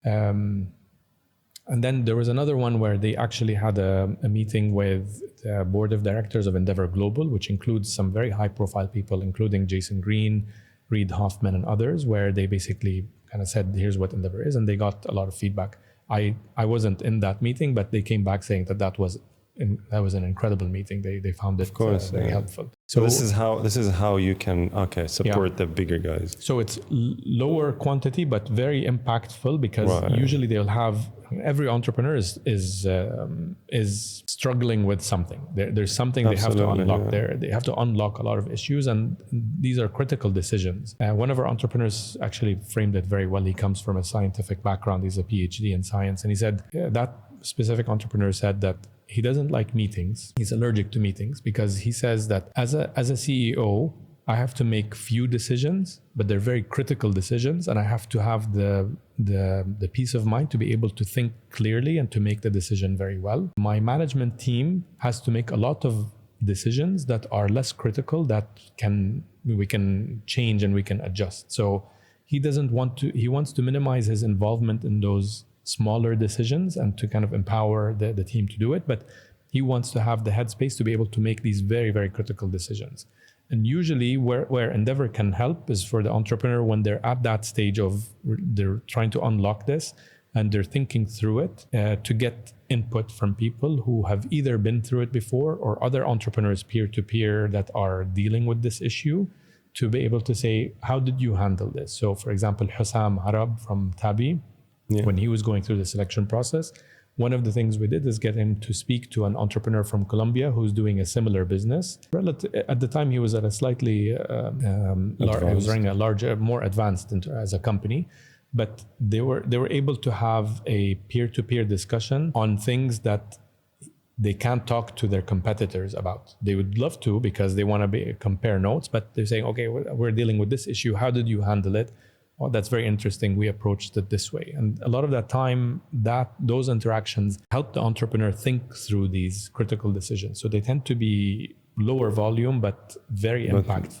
And then there was another one where they actually had a meeting with the board of directors of Endeavor Global, which includes some very high profile people, including Jason Green, Reid, Hoffman, and others, where they basically kind of said, here's what Endeavor is. And they got a lot of feedback. I wasn't in that meeting, but they came back saying that was an incredible meeting. They found it very helpful. So this is how you can support the bigger guys. So it's lower quantity but very impactful, because usually they'll have, every entrepreneur is struggling with something. There's something they have to unlock there. They have to unlock a lot of issues, and these are critical decisions. One of our entrepreneurs actually framed it very well. He comes from a scientific background. He's a PhD in science, and he said that specific entrepreneur said that he doesn't like meetings. He's allergic to meetings because he says that as a CEO, I have to make few decisions, but they're very critical decisions, and I have to have the peace of mind to be able to think clearly and to make the decision very well. My management team has to make a lot of decisions that are less critical, that we can change and we can adjust. So he wants to minimize his involvement in those smaller decisions and to kind of empower the team to do it, but he wants to have the headspace to be able to make these very, very critical decisions. And usually where Endeavor can help is for the entrepreneur when they're at that stage of they're trying to unlock this and they're thinking through it, to get input from people who have either been through it before or other entrepreneurs peer-to-peer that are dealing with this issue, to be able to say, how did you handle this? So for example, Hussam Arab from Tabi, when he was going through the selection process, one of the things we did is get him to speak to an entrepreneur from Colombia who's doing a similar business. At the time, he was at a slightly, he was running a larger, more advanced as a company, but they were able to have a peer-to-peer discussion on things that they can't talk to their competitors about. They would love to because they want to compare notes, but they're saying, okay, we're dealing with this issue. How did you handle it? Oh, that's very interesting. We approached it this way. And a lot of that time, those interactions help the entrepreneur think through these critical decisions. So they tend to be lower volume, but very impactful.